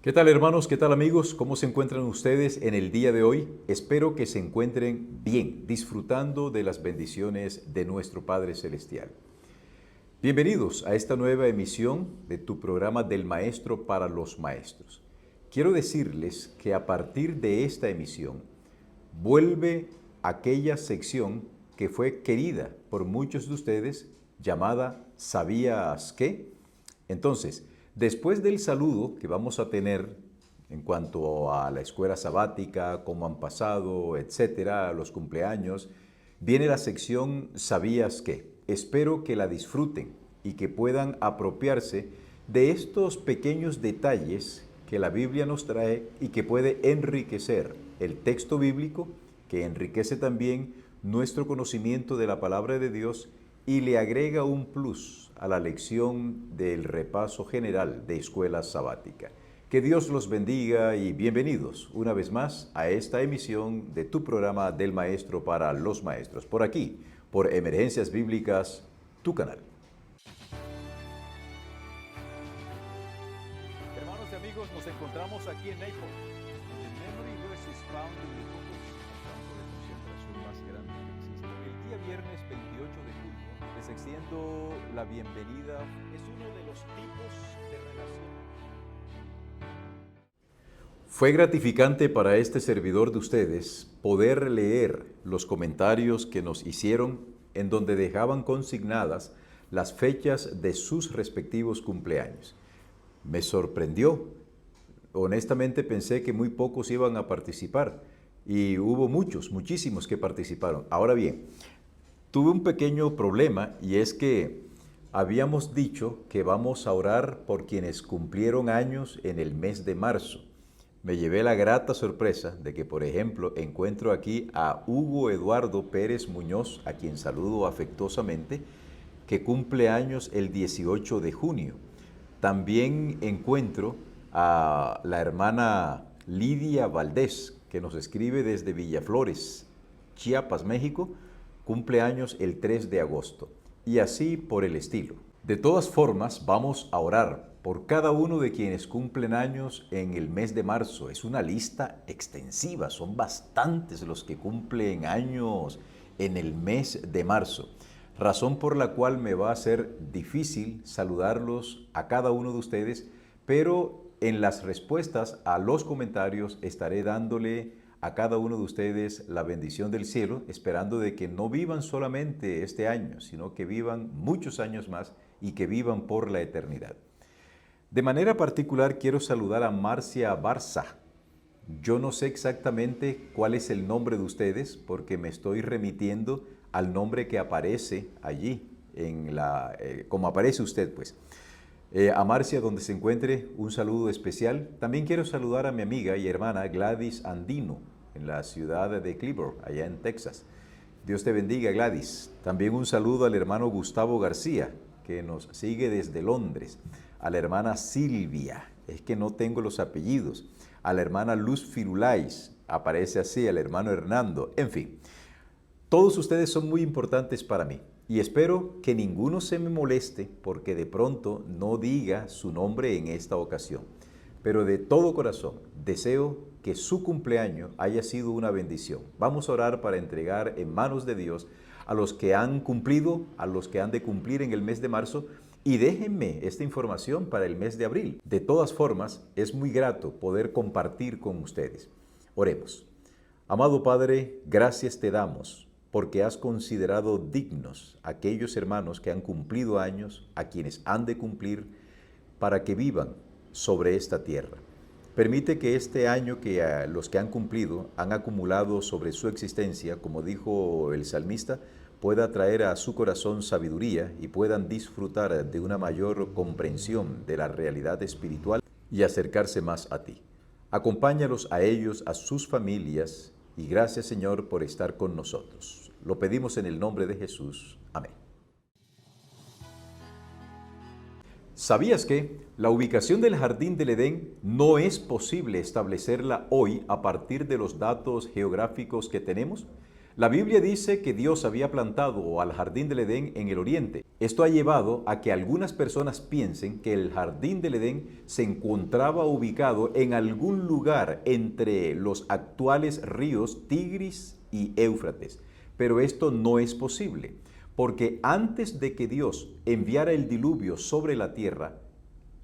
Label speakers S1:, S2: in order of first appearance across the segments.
S1: ¿Qué tal hermanos? ¿Qué tal amigos? ¿Cómo se encuentran ustedes en el día de hoy? Espero que se encuentren bien, disfrutando de las bendiciones de nuestro Padre Celestial. Bienvenidos a esta nueva emisión de tu programa del Maestro para los Maestros. Quiero decirles que a partir de esta emisión vuelve aquella sección que fue querida por muchos de ustedes llamada ¿Sabías qué? Entonces, después del saludo que vamos a tener en cuanto a la escuela sabática, cómo han pasado, etcétera, los cumpleaños, viene la sección ¿Sabías qué? Espero que la disfruten y que puedan apropiarse de estos pequeños detalles que la Biblia nos trae y que puede enriquecer el texto bíblico, que enriquece también nuestro conocimiento de la palabra de Dios y le agrega un plus a la lección del repaso general de escuela sabática. Que Dios los bendiga y bienvenidos una vez más a esta emisión de tu programa del Maestro para los Maestros, por aquí, por Emergencias Bíblicas, tu canal. Hermanos y amigos, nos encontramos aquí en Naples.
S2: The memory verse is found in the book of campo de concentración más grande que existe.
S1: El día viernes 28 de julio les extiendo la bienvenida. Es uno de los tipos de relación. Fue gratificante para este servidor de ustedes poder leer los comentarios que nos hicieron en donde dejaban consignadas las fechas de sus respectivos cumpleaños. Me sorprendió. Honestamente pensé que muy pocos iban a participar y hubo muchísimos que participaron. Ahora bien, tuve un pequeño problema y es que habíamos dicho que vamos a orar por quienes cumplieron años en el mes de marzo. Me llevé la grata sorpresa de que, por ejemplo, encuentro aquí a Hugo Eduardo Pérez Muñoz, a quien saludo afectuosamente, que cumple años el 18 de junio. También encuentro a la hermana Lidia Valdés, que nos escribe desde Villaflores, Chiapas, México, cumple años el 3 de agosto. Y así por el estilo. De todas formas, vamos a orar por cada uno de quienes cumplen años en el mes de marzo. Es una lista extensiva, son bastantes los que cumplen años en el mes de marzo. Razón por la cual me va a ser difícil saludarlos a cada uno de ustedes, pero en las respuestas a los comentarios estaré dándole a cada uno de ustedes la bendición del cielo, esperando de que no vivan solamente este año, sino que vivan muchos años más y que vivan por la eternidad. De manera particular quiero saludar a Marcia Barza. Yo no sé exactamente cuál es el nombre de ustedes porque me estoy remitiendo al nombre que aparece allí, como aparece usted pues. A Marcia, donde se encuentre, un saludo especial. También quiero saludar a mi amiga y hermana Gladys Andino, en la ciudad de Cleburne, allá en Texas. Dios te bendiga, Gladys. También un saludo al hermano Gustavo García, que nos sigue desde Londres. A la hermana Silvia, es que no tengo los apellidos. A la hermana Luz Firulais, aparece así, al hermano Hernando. En fin, todos ustedes son muy importantes para mí. Y espero que ninguno se me moleste porque de pronto no diga su nombre en esta ocasión. Pero de todo corazón deseo que su cumpleaños haya sido una bendición. Vamos a orar para entregar en manos de Dios a los que han cumplido, a los que han de cumplir en el mes de marzo, y déjenme esta información para el mes de abril. De todas formas, es muy grato poder compartir con ustedes. Oremos. Amado Padre, gracias te damos porque has considerado dignos a aquellos hermanos que han cumplido años, a quienes han de cumplir, para que vivan sobre esta tierra. Permite que este año que los que han cumplido han acumulado sobre su existencia, como dijo el salmista, pueda traer a su corazón sabiduría y puedan disfrutar de una mayor comprensión de la realidad espiritual y acercarse más a ti. Acompáñalos a ellos, a sus familias, y gracias, Señor, por estar con nosotros. Lo pedimos en el nombre de Jesús. Amén. ¿Sabías que la ubicación del Jardín del Edén no es posible establecerla hoy a partir de los datos geográficos que tenemos? La Biblia dice que Dios había plantado al jardín del Edén en el oriente. Esto ha llevado a que algunas personas piensen que el jardín del Edén se encontraba ubicado en algún lugar entre los actuales ríos Tigris y Éufrates. Pero esto no es posible, porque antes de que Dios enviara el diluvio sobre la tierra,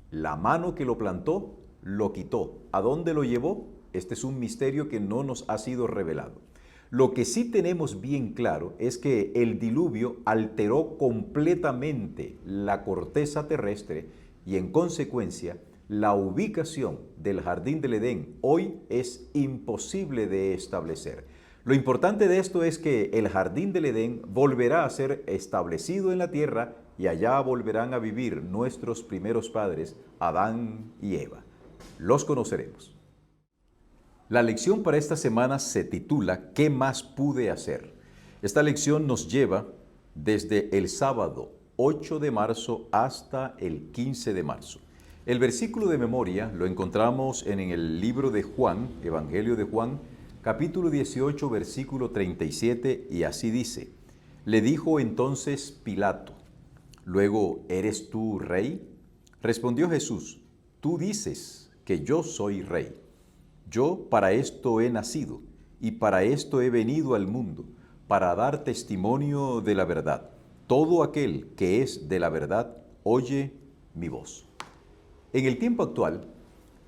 S1: la mano que lo plantó lo quitó. ¿A dónde lo llevó? Este es un misterio que no nos ha sido revelado. Lo que sí tenemos bien claro es que el diluvio alteró completamente la corteza terrestre y en consecuencia la ubicación del jardín del Edén hoy es imposible de establecer. Lo importante de esto es que el jardín del Edén volverá a ser establecido en la tierra y allá volverán a vivir nuestros primeros padres, Adán y Eva. Los conoceremos. La lección para esta semana se titula ¿Qué más pude hacer? Esta lección nos lleva desde el sábado 8 de marzo hasta el 15 de marzo. El versículo de memoria lo encontramos en el libro de Juan, Evangelio de Juan, capítulo 18, versículo 37, y así dice: Le dijo entonces Pilato: «Luego, ¿eres tú rey?». Respondió Jesús: «Tú dices que yo soy rey. Yo para esto he nacido y para esto he venido al mundo, para dar testimonio de la verdad. Todo aquel que es de la verdad oye mi voz». En el tiempo actual,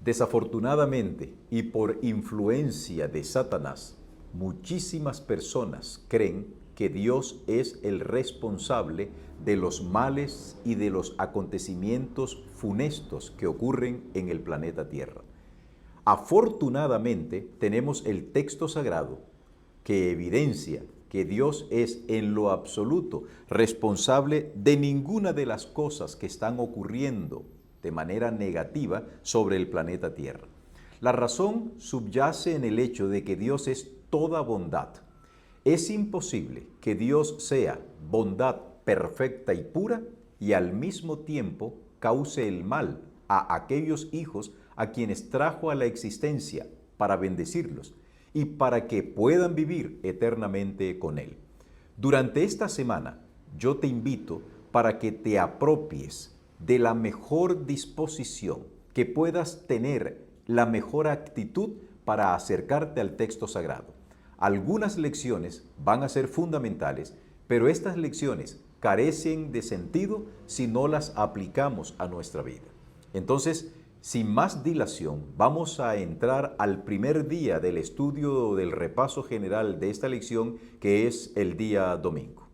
S1: desafortunadamente y por influencia de Satanás, muchísimas personas creen que Dios es el responsable de los males y de los acontecimientos funestos que ocurren en el planeta Tierra. Afortunadamente, tenemos el texto sagrado que evidencia que Dios es en lo absoluto responsable de ninguna de las cosas que están ocurriendo de manera negativa sobre el planeta Tierra. La razón subyace en el hecho de que Dios es toda bondad. Es imposible que Dios sea bondad perfecta y pura y al mismo tiempo cause el mal a aquellos hijos a quienes trajo a la existencia para bendecirlos y para que puedan vivir eternamente con Él. Durante esta semana, yo te invito para que te apropies de la mejor disposición, que puedas tener la mejor actitud para acercarte al texto sagrado. Algunas lecciones van a ser fundamentales, pero estas lecciones carecen de sentido si no las aplicamos a nuestra vida. Entonces, sin más dilación, vamos a entrar al primer día del estudio del repaso general de esta lección, que es el día domingo.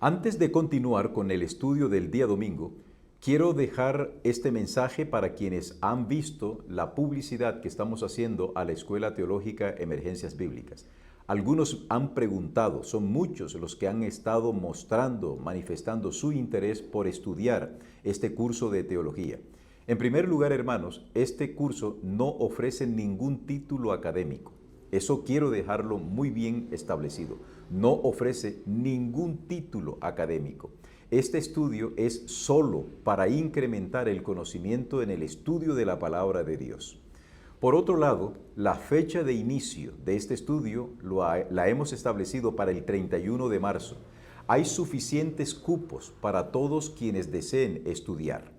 S1: Antes de continuar con el estudio del día domingo, quiero dejar este mensaje para quienes han visto la publicidad que estamos haciendo a la Escuela Teológica Emergencias Bíblicas. Algunos han preguntado, son muchos los que han estado mostrando, manifestando su interés por estudiar este curso de teología. En primer lugar, hermanos, este curso no ofrece ningún título académico. Eso quiero dejarlo muy bien establecido. No ofrece ningún título académico. Este estudio es solo para incrementar el conocimiento en el estudio de la palabra de Dios. Por otro lado, la fecha de inicio de este estudio la hemos establecido para el 31 de marzo. Hay suficientes cupos para todos quienes deseen estudiar.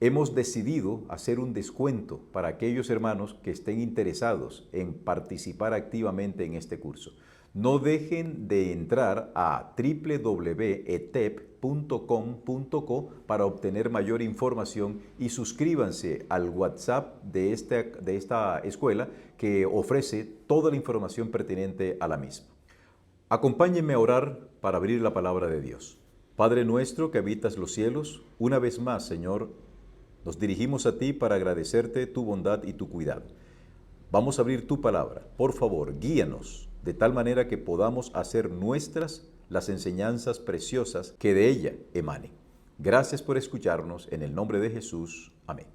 S1: Hemos decidido hacer un descuento para aquellos hermanos que estén interesados en participar activamente en este curso. No dejen de entrar a www.etep.com.co para obtener mayor información y suscríbanse al WhatsApp de esta escuela que ofrece toda la información pertinente a la misma. Acompáñenme a orar para abrir la palabra de Dios. Padre nuestro que habitas los cielos, una vez más, Señor, nos dirigimos a ti para agradecerte tu bondad y tu cuidado. Vamos a abrir tu palabra. Por favor, guíanos de tal manera que podamos hacer nuestras las enseñanzas preciosas que de ella emanen. Gracias por escucharnos. En el nombre de Jesús. Amén.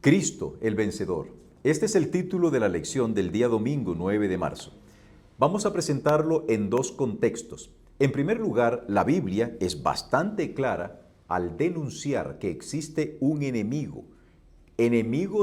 S1: Cristo, el vencedor. Este es el título de la lección del día domingo 9 de marzo. Vamos a presentarlo en dos contextos. En primer lugar, la Biblia es bastante clara al denunciar que existe un enemigo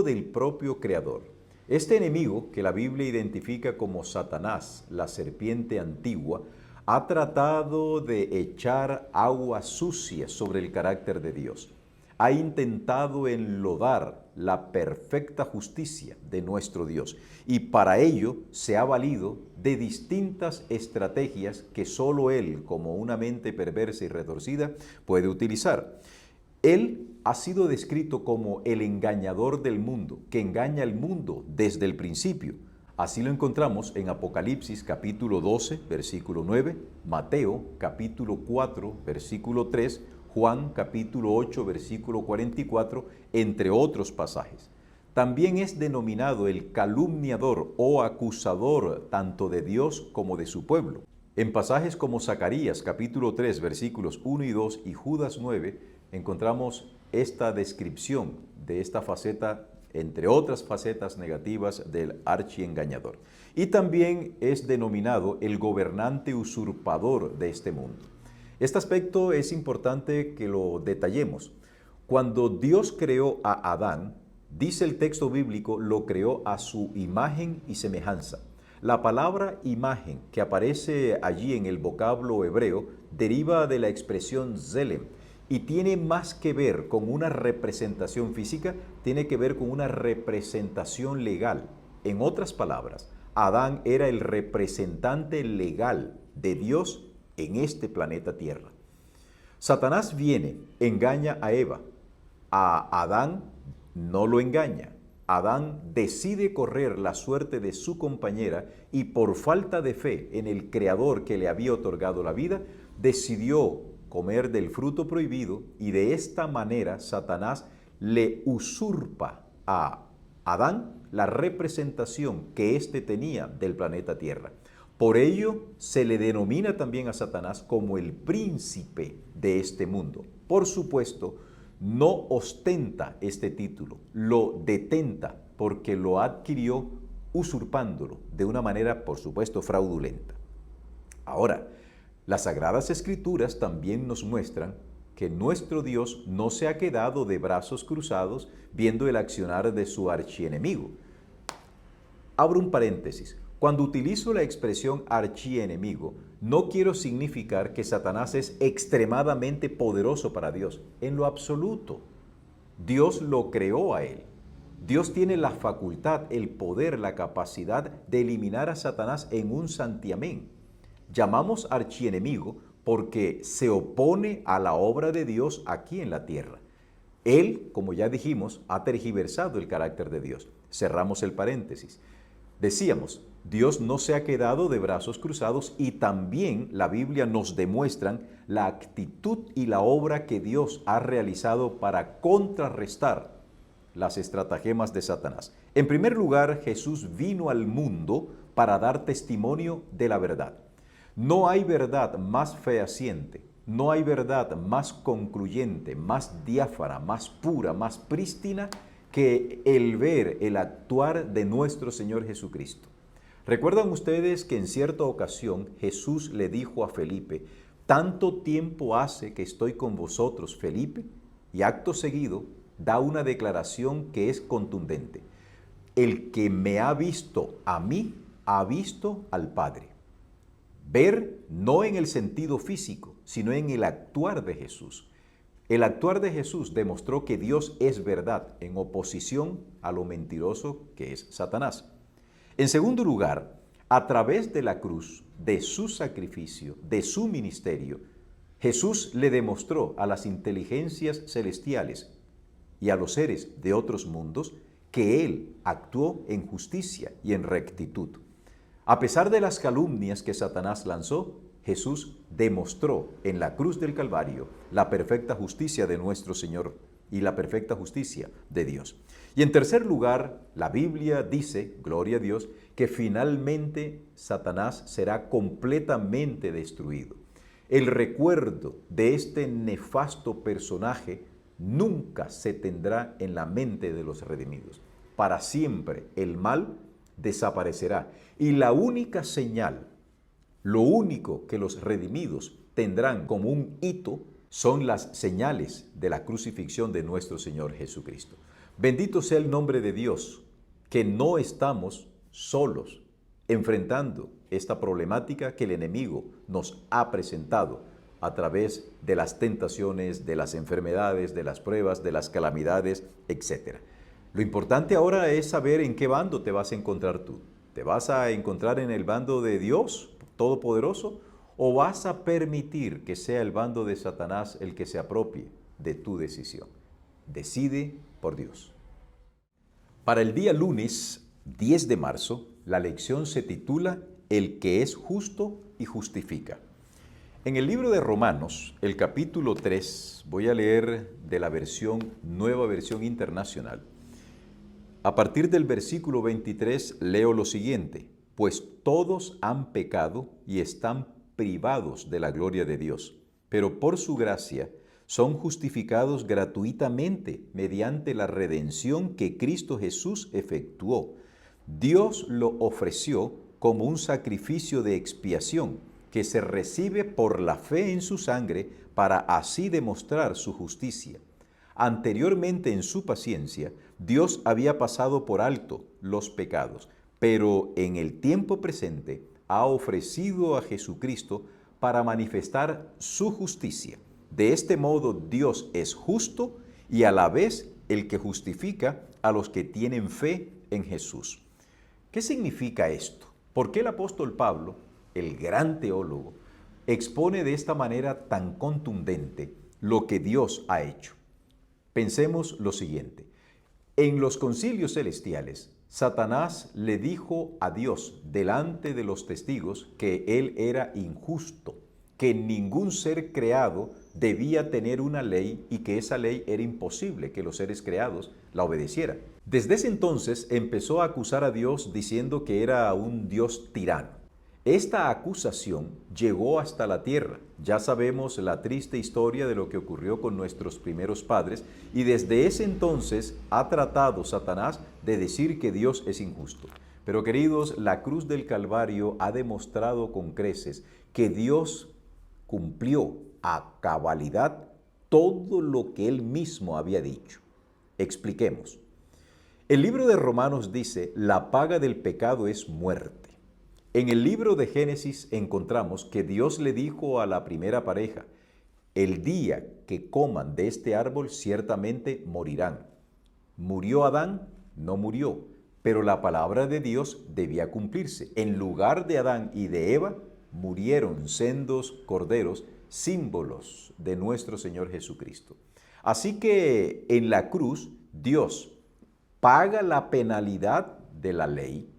S1: del propio Creador. Este enemigo, que la Biblia identifica como Satanás, la serpiente antigua, ha tratado de echar agua sucia sobre el carácter de Dios. Ha intentado enlodar la perfecta justicia de nuestro Dios y para ello se ha valido de distintas estrategias que solo Él, como una mente perversa y retorcida, puede utilizar. Él ha sido descrito como el engañador del mundo, que engaña al mundo desde el principio. Así lo encontramos en Apocalipsis capítulo 12, versículo 9, Mateo capítulo 4, versículo 3, Juan capítulo 8, versículo 44, entre otros pasajes. También es denominado el calumniador o acusador tanto de Dios como de su pueblo. En pasajes como Zacarías capítulo 3, versículos 1 y 2 y Judas 9, encontramos esta descripción de esta faceta, entre otras facetas negativas del archiengañador. Y también es denominado el gobernante usurpador de este mundo. Este aspecto es importante que lo detallemos. Cuando Dios creó a Adán, dice el texto bíblico, lo creó a su imagen y semejanza. La palabra imagen que aparece allí en el vocablo hebreo deriva de la expresión zelem y tiene más que ver con una representación física, tiene que ver con una representación legal. En otras palabras, Adán era el representante legal de Dios en este planeta Tierra. Satanás viene, engaña a Eva. A Adán no lo engaña. Adán decide correr la suerte de su compañera y por falta de fe en el Creador que le había otorgado la vida, decidió comer del fruto prohibido y de esta manera Satanás le usurpa a Adán la representación que éste tenía del planeta Tierra. Por ello se le denomina también a Satanás como el príncipe de este mundo. Por supuesto, no ostenta este título, lo detenta porque lo adquirió usurpándolo de una manera, por supuesto, fraudulenta. Ahora, las Sagradas Escrituras también nos muestran que nuestro Dios no se ha quedado de brazos cruzados viendo el accionar de su archienemigo. Abro un paréntesis. Cuando utilizo la expresión archienemigo, no quiero significar que Satanás es extremadamente poderoso para Dios. En lo absoluto. Dios lo creó a él. Dios tiene la facultad, el poder, la capacidad de eliminar a Satanás en un santiamén. Llamamos archienemigo porque se opone a la obra de Dios aquí en la tierra. Él, como ya dijimos, ha tergiversado el carácter de Dios. Cerramos el paréntesis. Decíamos, Dios no se ha quedado de brazos cruzados y también la Biblia nos demuestra la actitud y la obra que Dios ha realizado para contrarrestar las estratagemas de Satanás. En primer lugar, Jesús vino al mundo para dar testimonio de la verdad. No hay verdad más fehaciente, no hay verdad más concluyente, más diáfana, más pura, más prístina que el ver, el actuar de nuestro Señor Jesucristo. ¿Recuerdan ustedes que en cierta ocasión Jesús le dijo a Felipe, tanto tiempo hace que estoy con vosotros, Felipe? Y acto seguido da una declaración que es contundente. El que me ha visto a mí, ha visto al Padre. Ver no en el sentido físico, sino en el actuar de Jesús. El actuar de Jesús demostró que Dios es verdad en oposición a lo mentiroso que es Satanás. En segundo lugar, a través de la cruz, de su sacrificio, de su ministerio, Jesús le demostró a las inteligencias celestiales y a los seres de otros mundos que Él actuó en justicia y en rectitud. A pesar de las calumnias que Satanás lanzó, Jesús demostró en la cruz del Calvario la perfecta justicia de nuestro Señor y la perfecta justicia de Dios. Y en tercer lugar, la Biblia dice, gloria a Dios, que finalmente Satanás será completamente destruido. El recuerdo de este nefasto personaje nunca se tendrá en la mente de los redimidos. Para siempre el mal desaparecerá. Y la única señal, lo único que los redimidos tendrán como un hito son las señales de la crucifixión de nuestro Señor Jesucristo. Bendito sea el nombre de Dios que no estamos solos enfrentando esta problemática que el enemigo nos ha presentado a través de las tentaciones, de las enfermedades, de las pruebas, de las calamidades, etc. Lo importante ahora es saber en qué bando te vas a encontrar tú. ¿Te vas a encontrar en el bando de Dios Todopoderoso o vas a permitir que sea el bando de Satanás el que se apropie de tu decisión? Decide por Dios. Para el día lunes 10 de marzo, la lección se titula El que es justo y justifica. En el libro de Romanos, el capítulo 3, voy a leer de la Nueva Versión Internacional. A partir del versículo 23 leo lo siguiente: pues todos han pecado y están privados de la gloria de Dios, pero por su gracia son justificados gratuitamente mediante la redención que Cristo Jesús efectuó. Dios lo ofreció como un sacrificio de expiación que se recibe por la fe en su sangre para así demostrar su justicia. Anteriormente en su paciencia, Dios había pasado por alto los pecados, pero en el tiempo presente ha ofrecido a Jesucristo para manifestar su justicia. De este modo, Dios es justo y a la vez el que justifica a los que tienen fe en Jesús. ¿Qué significa esto? ¿Por qué el apóstol Pablo, el gran teólogo, expone de esta manera tan contundente lo que Dios ha hecho? Pensemos lo siguiente. En los concilios celestiales, Satanás le dijo a Dios delante de los testigos que él era injusto, que ningún ser creado debía tener una ley y que esa ley era imposible que los seres creados la obedecieran. Desde ese entonces empezó a acusar a Dios diciendo que era un Dios tirano. Esta acusación llegó hasta la tierra. Ya sabemos la triste historia de lo que ocurrió con nuestros primeros padres y desde ese entonces ha tratado Satanás de decir que Dios es injusto. Pero queridos, la cruz del Calvario ha demostrado con creces que Dios cumplió a cabalidad todo lo que Él mismo había dicho. Expliquemos. El libro de Romanos dice, la paga del pecado es muerte. En el libro de Génesis encontramos que Dios le dijo a la primera pareja, el día que coman de este árbol ciertamente morirán. ¿Murió Adán? No murió, pero la palabra de Dios debía cumplirse. En lugar de Adán y de Eva, murieron sendos corderos, símbolos de nuestro Señor Jesucristo. Así que en la cruz, Dios paga la penalidad de la ley.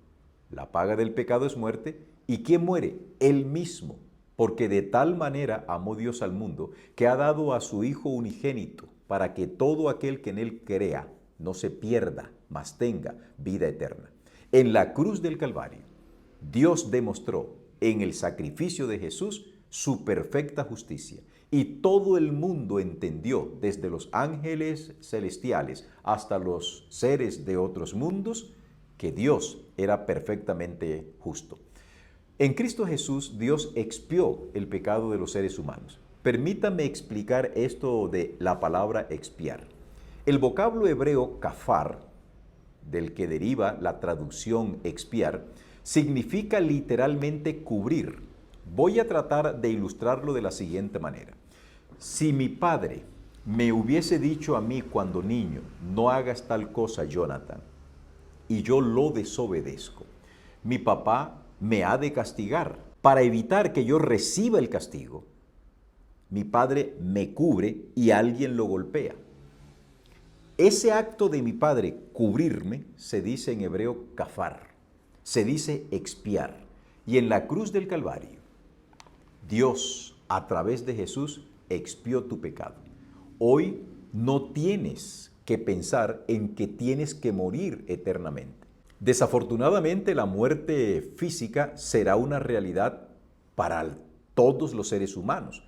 S1: La paga del pecado es muerte. ¿Y quién muere? Él mismo. Porque de tal manera amó Dios al mundo que ha dado a su Hijo unigénito para que todo aquel que en Él crea no se pierda, mas tenga vida eterna. En la cruz del Calvario, Dios demostró en el sacrificio de Jesús su perfecta justicia. Y todo el mundo entendió, desde los ángeles celestiales hasta los seres de otros mundos, que Dios era perfectamente justo. En Cristo Jesús, Dios expió el pecado de los seres humanos. Permítame explicar esto de la palabra expiar. El vocablo hebreo kafar, del que deriva la traducción expiar, significa literalmente cubrir. Voy a tratar de ilustrarlo de la siguiente manera. Si mi padre me hubiese dicho a mí cuando niño, no hagas tal cosa, Jonathan, y yo lo desobedezco, mi papá me ha de castigar. Para evitar que yo reciba el castigo, mi padre me cubre y alguien lo golpea. Ese acto de mi padre cubrirme se dice en hebreo kafar, se dice expiar. Y en la cruz del Calvario, Dios, a través de Jesús, expió tu pecado. Hoy no tienes que pensar en que tienes que morir eternamente. Desafortunadamente, la muerte física será una realidad para todos los seres humanos,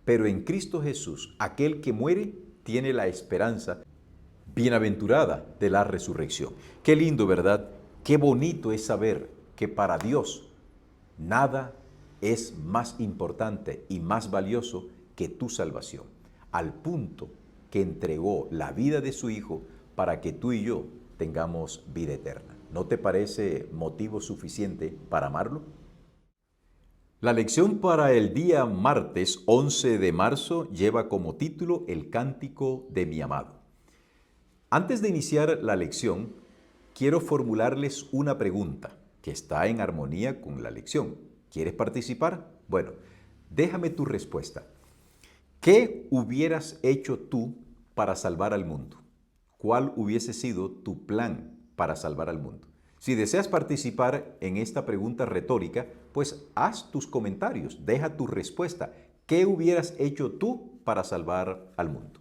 S1: pero en Cristo Jesús, aquel que muere tiene la esperanza bienaventurada de la resurrección. Qué lindo, ¿verdad? Qué bonito es saber que para Dios nada es más importante y más valioso que tu salvación, al punto que entregó la vida de su Hijo para que tú y yo tengamos vida eterna. ¿No te parece motivo suficiente para amarlo? La lección para el día martes 11 de marzo lleva como título El Cántico de mi amado. Antes de iniciar la lección, quiero formularles una pregunta que está en armonía con la lección. ¿Quieres participar? Bueno, déjame tu respuesta. ¿Qué hubieras hecho tú para salvar al mundo? ¿Cuál hubiese sido tu plan para salvar al mundo? Si deseas participar en esta pregunta retórica, pues haz tus comentarios, deja tu respuesta. ¿Qué hubieras hecho tú para salvar al mundo?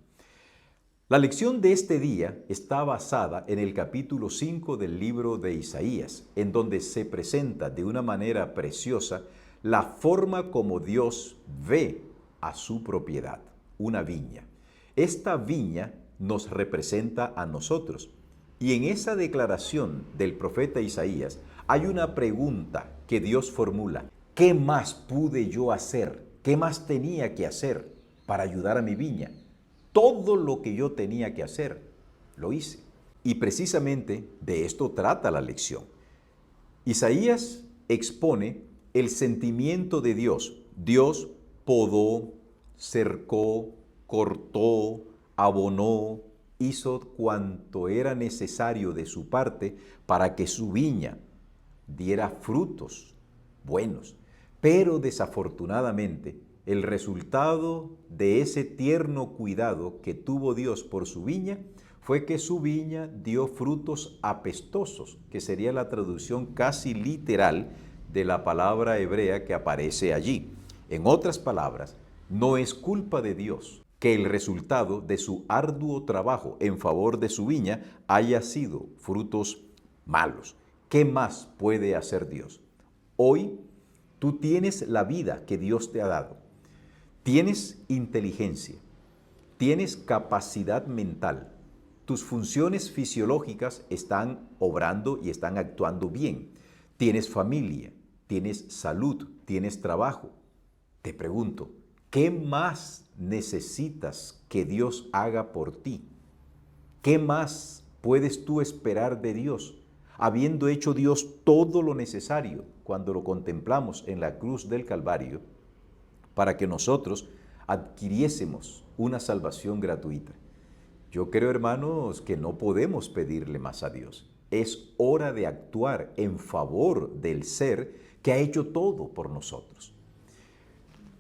S1: La lección de este día está basada en el capítulo 5 del libro de Isaías, en donde se presenta de una manera preciosa la forma como Dios ve a su propiedad, una viña. Esta viña nos representa a nosotros. Y en esa declaración del profeta Isaías hay una pregunta que Dios formula. ¿Qué más pude yo hacer? ¿Qué más tenía que hacer para ayudar a mi viña? Todo lo que yo tenía que hacer, lo hice. Y precisamente de esto trata la lección. Isaías expone el sentimiento de Dios. Dios podó, cercó, cortó, abonó, hizo cuanto era necesario de su parte para que su viña diera frutos buenos. Pero desafortunadamente, el resultado de ese tierno cuidado que tuvo Dios por su viña fue que su viña dio frutos apestosos, que sería la traducción casi literal de la palabra hebrea que aparece allí. En otras palabras, no es culpa de Dios que el resultado de su arduo trabajo en favor de su viña haya sido frutos malos. ¿Qué más puede hacer Dios? Hoy tú tienes la vida que Dios te ha dado. Tienes inteligencia, tienes capacidad mental, tus funciones fisiológicas están obrando y están actuando bien. Tienes familia, tienes salud, tienes trabajo. Te pregunto, ¿qué más necesitas que Dios haga por ti? ¿Qué más puedes tú esperar de Dios, habiendo hecho Dios todo lo necesario cuando lo contemplamos en la cruz del Calvario, para que nosotros adquiriésemos una salvación gratuita? Yo creo, hermanos, que no podemos pedirle más a Dios. Es hora de actuar en favor del ser que ha hecho todo por nosotros.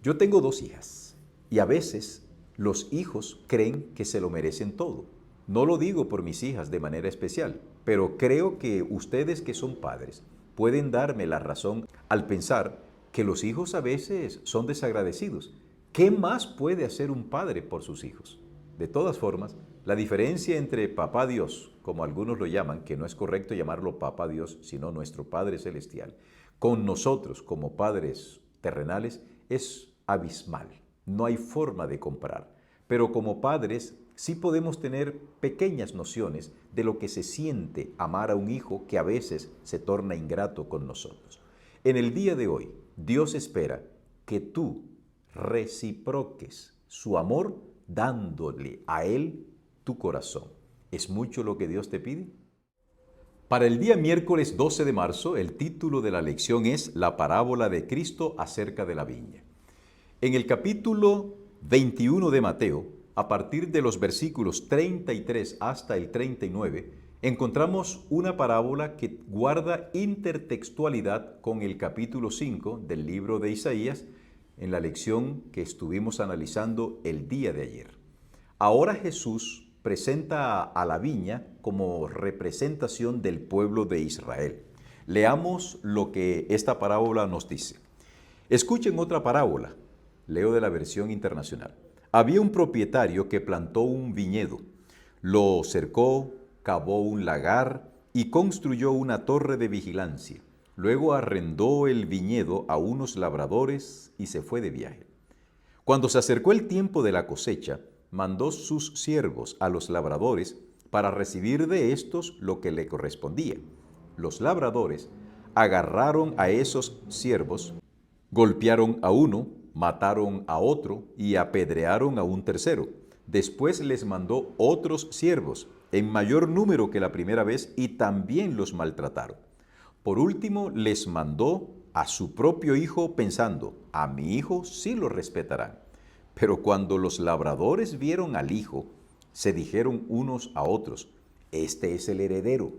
S1: Yo tengo 2 hijas y a veces los hijos creen que se lo merecen todo. No lo digo por mis hijas de manera especial, pero creo que ustedes que son padres pueden darme la razón al pensar que los hijos a veces son desagradecidos. ¿Qué más puede hacer un padre por sus hijos? De todas formas, la diferencia entre Papá Dios, como algunos lo llaman, que no es correcto llamarlo Papá Dios, sino nuestro Padre Celestial, con nosotros como padres terrenales, es abismal. No hay forma de comparar. Pero como padres sí podemos tener pequeñas nociones de lo que se siente amar a un hijo que a veces se torna ingrato con nosotros. En el día de hoy, Dios espera que tú reciproques su amor dándole a Él tu corazón. ¿Es mucho lo que Dios te pide? Para el día miércoles 12 de marzo, el título de la lección es La parábola de Cristo acerca de la viña. En el capítulo 21 de Mateo, a partir de los versículos 33 hasta el 39, encontramos una parábola que guarda intertextualidad con el capítulo 5 del libro de Isaías en la lección que estuvimos analizando el día de ayer. Ahora Jesús presenta a la viña como representación del pueblo de Israel. Leamos lo que esta parábola nos dice. Escuchen otra parábola. Leo de la versión internacional. Había un propietario que plantó un viñedo, lo cercó, cavó un lagar y construyó una torre de vigilancia. Luego arrendó el viñedo a unos labradores y se fue de viaje. Cuando se acercó el tiempo de la cosecha, mandó sus siervos a los labradores para recibir de estos lo que le correspondía. Los labradores agarraron a esos siervos, golpearon a uno, mataron a otro y apedrearon a un tercero. Después les mandó otros siervos en mayor número que la primera vez, y también los maltrataron. Por último, les mandó a su propio hijo pensando, a mi hijo sí lo respetarán. Pero cuando los labradores vieron al hijo, se dijeron unos a otros, este es el heredero,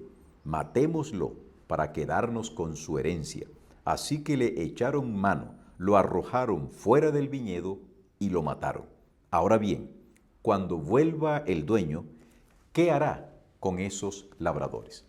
S1: matémoslo para quedarnos con su herencia. Así que le echaron mano, lo arrojaron fuera del viñedo y lo mataron. Ahora bien, cuando vuelva el dueño, ¿qué hará con esos labradores?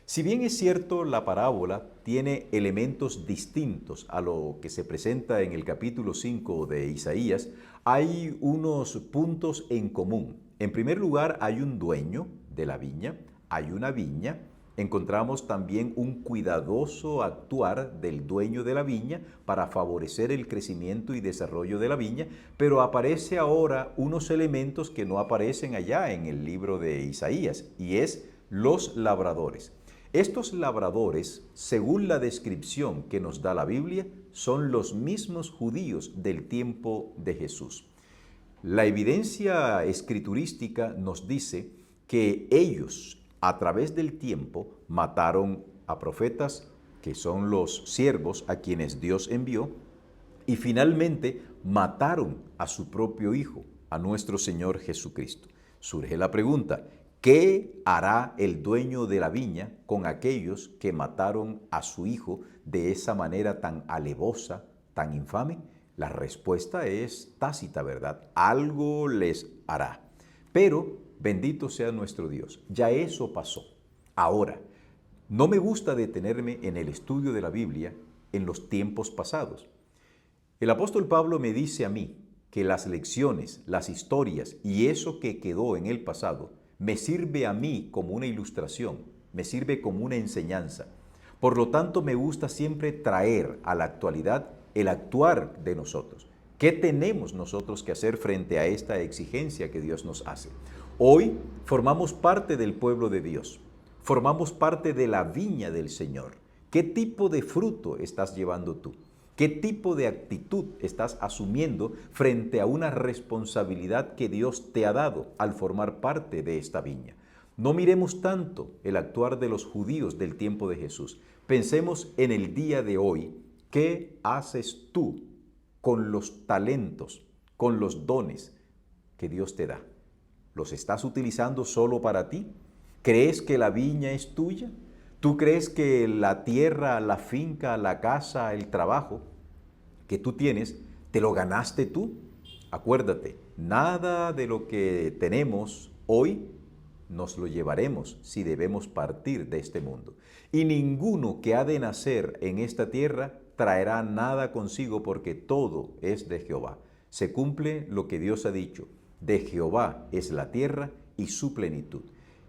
S1: Si bien es cierto, la parábola tiene elementos distintos a lo que se presenta en el capítulo 5 de Isaías, hay unos puntos en común. En primer lugar, hay un dueño de la viña, hay una viña, encontramos también un cuidadoso actuar del dueño de la viña para favorecer el crecimiento y desarrollo de la viña, pero aparece ahora unos elementos que no aparecen allá en el libro de Isaías, y es los labradores. Estos labradores, según la descripción que nos da la Biblia, son los mismos judíos del tiempo de Jesús. La evidencia escriturística nos dice que ellos, a través del tiempo, mataron a profetas, que son los siervos a quienes Dios envió, y finalmente mataron a su propio Hijo, a nuestro Señor Jesucristo. Surge la pregunta, ¿qué hará el dueño de la viña con aquellos que mataron a su hijo de esa manera tan alevosa, tan infame? La respuesta es tácita, ¿verdad? Algo les hará. Pero bendito sea nuestro Dios, ya eso pasó. Ahora, no me gusta detenerme en el estudio de la Biblia en los tiempos pasados. El apóstol Pablo me dice a mí que las lecciones, las historias y eso que quedó en el pasado me sirve a mí como una ilustración, me sirve como una enseñanza. Por lo tanto, me gusta siempre traer a la actualidad el actuar de nosotros. ¿Qué tenemos nosotros que hacer frente a esta exigencia que Dios nos hace? Hoy formamos parte del pueblo de Dios, formamos parte de la viña del Señor. ¿Qué tipo de fruto estás llevando tú? ¿Qué tipo de actitud estás asumiendo frente a una responsabilidad que Dios te ha dado al formar parte de esta viña? No miremos tanto el actuar de los judíos del tiempo de Jesús. Pensemos en el día de hoy. ¿Qué haces tú con los talentos, con los dones que Dios te da? ¿Los estás utilizando solo para ti? ¿Crees que la viña es tuya? ¿Tú crees que la tierra, la finca, la casa, el trabajo que tú tienes, te lo ganaste tú? Acuérdate, nada de lo que tenemos hoy nos lo llevaremos si debemos partir de este mundo. Y ninguno que ha de nacer en esta tierra traerá nada consigo, porque todo es de Jehová. Se cumple lo que Dios ha dicho: de Jehová es la tierra y su plenitud.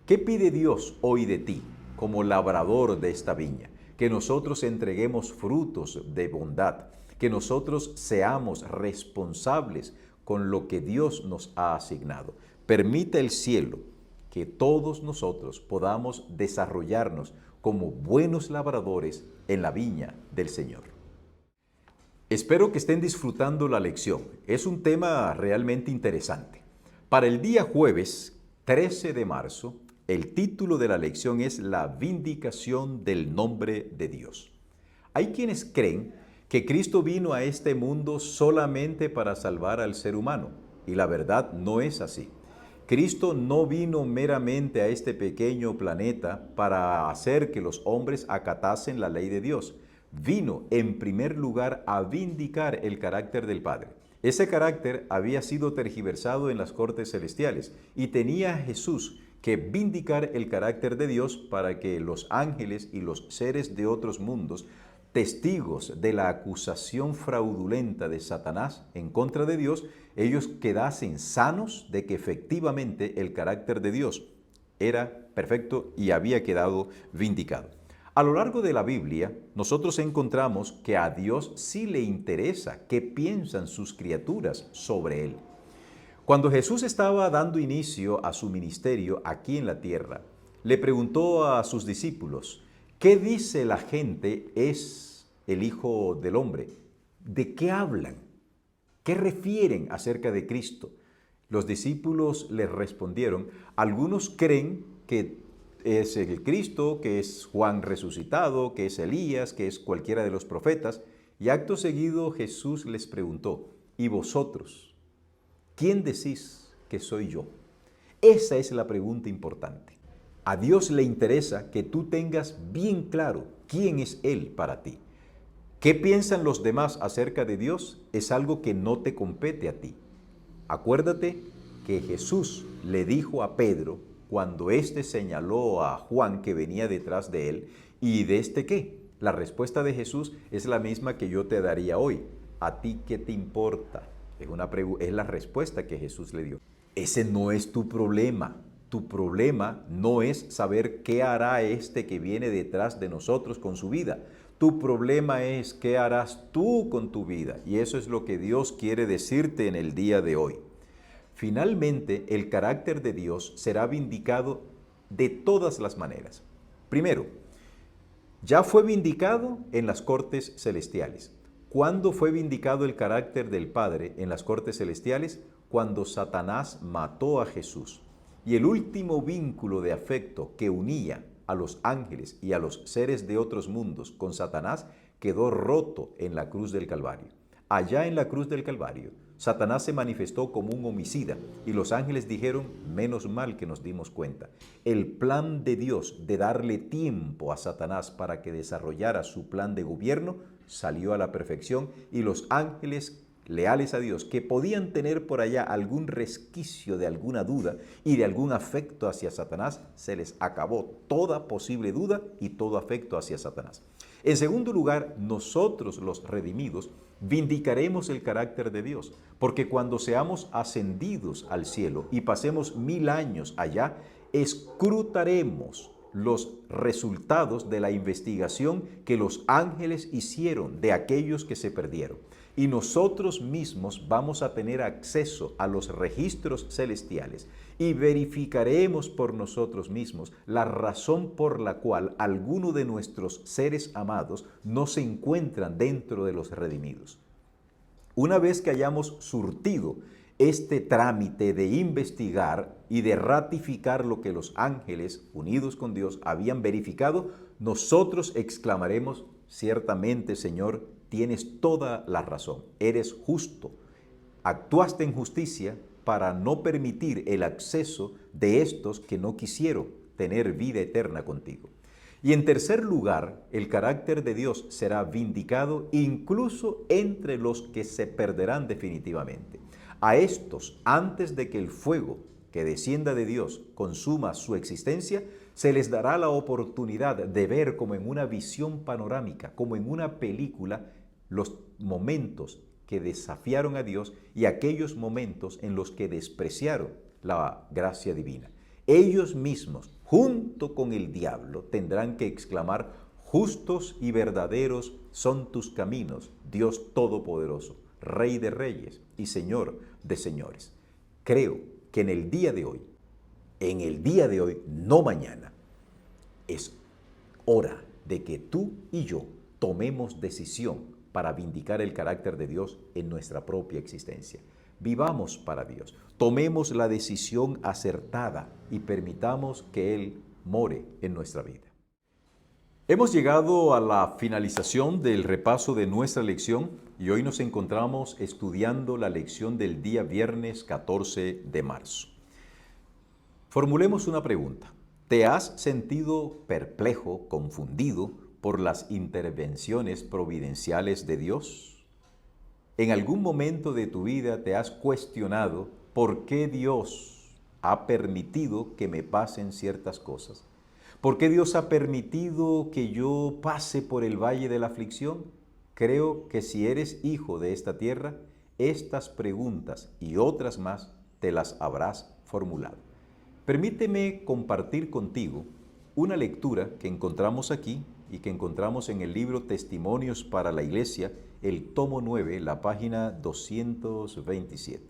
S1: ¿Qué pide Dios hoy de ti como labrador de esta viña? Que nosotros entreguemos frutos de bondad, que nosotros seamos responsables con lo que Dios nos ha asignado. Permita el cielo que todos nosotros podamos desarrollarnos como buenos labradores en la viña del Señor. Espero que estén disfrutando la lección. Es un tema realmente interesante. Para el día jueves 13 de marzo, el título de la lección es La vindicación del nombre de Dios. Hay quienes creen que Cristo vino a este mundo solamente para salvar al ser humano, y la verdad no es así. Cristo no vino meramente a este pequeño planeta para hacer que los hombres acatasen la ley de Dios. Vino en primer lugar a vindicar el carácter del Padre. Ese carácter había sido tergiversado en las cortes celestiales y tenía Jesús que vindicar el carácter de Dios para que los ángeles y los seres de otros mundos, testigos de la acusación fraudulenta de Satanás en contra de Dios, ellos quedasen sanos de que efectivamente el carácter de Dios era perfecto y había quedado vindicado. A lo largo de la Biblia, nosotros encontramos que a Dios sí le interesa qué piensan sus criaturas sobre Él. Cuando Jesús estaba dando inicio a su ministerio aquí en la tierra, le preguntó a sus discípulos: ¿qué dice la gente es el Hijo del Hombre? ¿De qué hablan? ¿Qué refieren acerca de Cristo? Los discípulos le respondieron, algunos creen que es el Cristo, que es Juan resucitado, que es Elías, que es cualquiera de los profetas. Y acto seguido Jesús les preguntó, ¿y vosotros? ¿Quién decís que soy yo? Esa es la pregunta importante. A Dios le interesa que tú tengas bien claro quién es Él para ti. ¿Qué piensan los demás acerca de Dios? Es algo que no te compete a ti. Acuérdate que Jesús le dijo a Pedro cuando éste señaló a Juan que venía detrás de él, ¿y de este qué? La respuesta de Jesús es la misma que yo te daría hoy. ¿A ti qué te importa? Es la respuesta que Jesús le dio. Ese no es tu problema. Tu problema no es saber qué hará este que viene detrás de nosotros con su vida. Tu problema es qué harás tú con tu vida. Y eso es lo que Dios quiere decirte en el día de hoy. Finalmente, el carácter de Dios será vindicado de todas las maneras. Primero, ya fue vindicado en las cortes celestiales. ¿Cuándo fue vindicado el carácter del Padre en las cortes celestiales? Cuando Satanás mató a Jesús. Y el último vínculo de afecto que unía a los ángeles y a los seres de otros mundos con Satanás quedó roto en la cruz del Calvario. Allá en la cruz del Calvario, Satanás se manifestó como un homicida y los ángeles dijeron, menos mal que nos dimos cuenta. El plan de Dios de darle tiempo a Satanás para que desarrollara su plan de gobierno salió a la perfección y los ángeles leales a Dios, que podían tener por allá algún resquicio de alguna duda y de algún afecto hacia Satanás, se les acabó toda posible duda y todo afecto hacia Satanás. En segundo lugar, nosotros los redimidos vindicaremos el carácter de Dios, porque cuando seamos ascendidos al cielo y pasemos 1000 años allá, escrutaremos los resultados de la investigación que los ángeles hicieron de aquellos que se perdieron. Y nosotros mismos vamos a tener acceso a los registros celestiales y verificaremos por nosotros mismos la razón por la cual alguno de nuestros seres amados no se encuentran dentro de los redimidos. Una vez que hayamos surtido este trámite de investigar y de ratificar lo que los ángeles unidos con Dios habían verificado, nosotros exclamaremos, ciertamente, Señor, tienes toda la razón, eres justo, actuaste en justicia para no permitir el acceso de estos que no quisieron tener vida eterna contigo. Y en tercer lugar, el carácter de Dios será vindicado incluso entre los que se perderán definitivamente. A estos, antes de que el fuego que descienda de Dios consuma su existencia, se les dará la oportunidad de ver como en una visión panorámica, como en una película, los momentos que desafiaron a Dios y aquellos momentos en los que despreciaron la gracia divina. Ellos mismos, junto con el diablo, tendrán que exclamar, justos y verdaderos son tus caminos, Dios Todopoderoso, Rey de reyes y Señor de señores. Creo que en el día de hoy, no mañana, es hora de que tú y yo tomemos decisión para vindicar el carácter de Dios en nuestra propia existencia. Vivamos para Dios, tomemos la decisión acertada y permitamos que Él more en nuestra vida. Hemos llegado a la finalización del repaso de nuestra lección y hoy nos encontramos estudiando la lección del día viernes 14 de marzo. Formulemos una pregunta. ¿Te has sentido perplejo, confundido por las intervenciones providenciales de Dios? ¿En algún momento de tu vida te has cuestionado por qué Dios ha permitido que me pasen ciertas cosas? ¿Por qué Dios ha permitido que yo pase por el valle de la aflicción? Creo que si eres hijo de esta tierra, estas preguntas y otras más te las habrás formulado. Permíteme compartir contigo una lectura que encontramos aquí y que encontramos en el libro Testimonios para la Iglesia, el tomo 9, la página 227.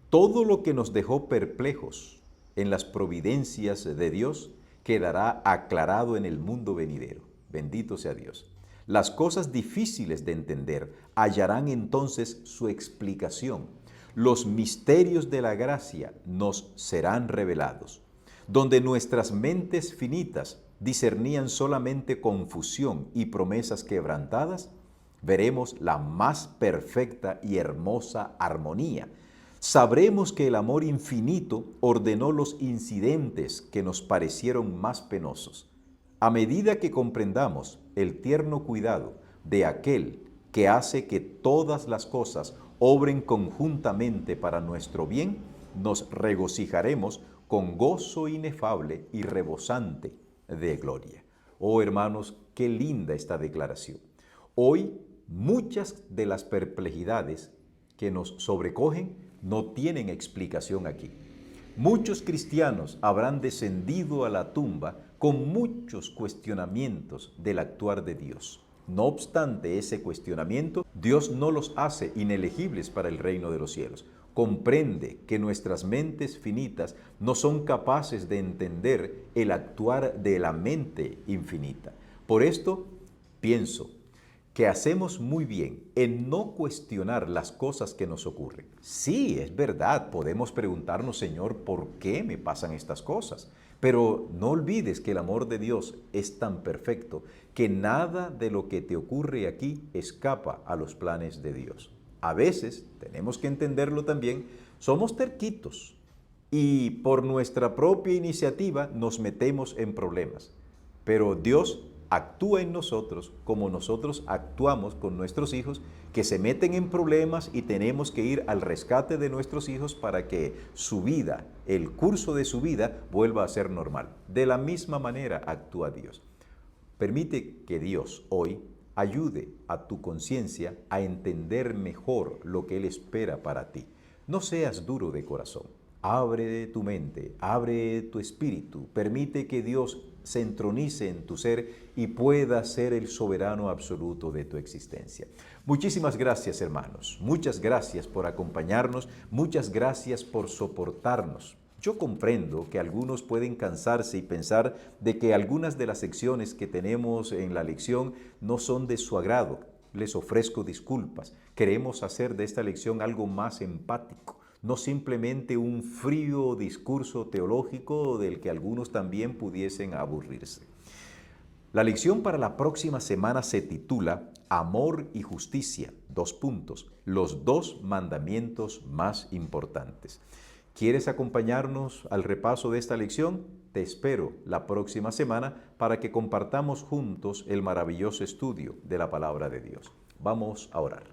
S1: Todo lo que nos dejó perplejos en las providencias de Dios quedará aclarado en el mundo venidero. Bendito sea Dios. Las cosas difíciles de entender hallarán entonces su explicación. los misterios de la gracia nos serán revelados. Donde nuestras mentes finitas discernían solamente confusión y promesas quebrantadas, veremos la más perfecta y hermosa armonía. Sabremos que el amor infinito ordenó los incidentes que nos parecieron más penosos. A medida que comprendamos el tierno cuidado de aquel que hace que todas las cosas obren conjuntamente para nuestro bien, nos regocijaremos con gozo inefable y rebosante de gloria. Oh hermanos, qué linda esta declaración. Hoy muchas de las perplejidades que nos sobrecogen no tienen explicación aquí. Muchos cristianos habrán descendido a la tumba con muchos cuestionamientos del actuar de Dios. No obstante ese cuestionamiento, Dios no los hace inelegibles para el reino de los cielos. Comprende que nuestras mentes finitas no son capaces de entender el actuar de la mente infinita. Por esto, pienso que hacemos muy bien en no cuestionar las cosas que nos ocurren. Sí, es verdad, podemos preguntarnos, Señor, ¿por qué me pasan estas cosas? Pero no olvides que el amor de Dios es tan perfecto que nada de lo que te ocurre aquí escapa a los planes de Dios. A veces, tenemos que entenderlo también, somos terquitos y por nuestra propia iniciativa nos metemos en problemas. Pero Dios actúa en nosotros como nosotros actuamos con nuestros hijos que se meten en problemas y tenemos que ir al rescate de nuestros hijos para que su vida, el curso de su vida, vuelva a ser normal. De la misma manera actúa Dios. Permite que Dios hoy ayude a tu conciencia a entender mejor lo que Él espera para ti. No seas duro de corazón. Abre tu mente, abre tu espíritu, permite que Dios se entronice en tu ser y pueda ser el soberano absoluto de tu existencia. Muchísimas gracias, hermanos. Muchas gracias por acompañarnos, muchas gracias por soportarnos. Yo comprendo que algunos pueden cansarse y pensar de que algunas de las secciones que tenemos en la lección no son de su agrado. Les ofrezco disculpas. Queremos hacer de esta lección algo más empático, no simplemente un frío discurso teológico del que algunos también pudiesen aburrirse. La lección para la próxima semana se titula Amor y Justicia, los dos mandamientos más importantes. ¿Quieres acompañarnos al repaso de esta lección? Te espero la próxima semana para que compartamos juntos el maravilloso estudio de la palabra de Dios. Vamos a orar.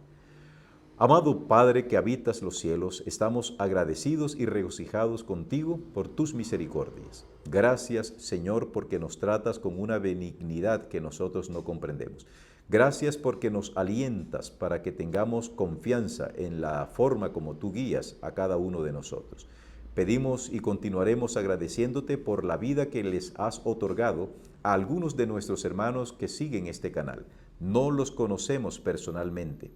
S1: Amado Padre que habitas los cielos, estamos agradecidos y regocijados contigo por tus misericordias. Gracias, Señor, porque nos tratas con una benignidad que nosotros no comprendemos. Gracias porque nos alientas para que tengamos confianza en la forma como tú guías a cada uno de nosotros. Pedimos y continuaremos agradeciéndote por la vida que les has otorgado a algunos de nuestros hermanos que siguen este canal. No los conocemos personalmente.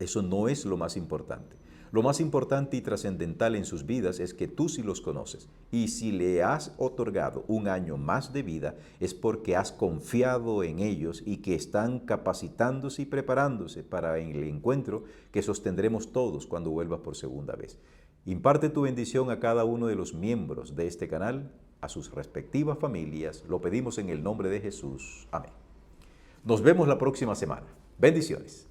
S1: Eso no es lo más importante. Lo más importante y trascendental en sus vidas es que tú sí los conoces. Y si le has otorgado un año más de vida, es porque has confiado en ellos y que están capacitándose y preparándose para el encuentro que sostendremos todos cuando vuelvas por segunda vez. Imparte tu bendición a cada uno de los miembros de este canal, a sus respectivas familias. Lo pedimos en el nombre de Jesús. Amén. Nos vemos la próxima semana. Bendiciones.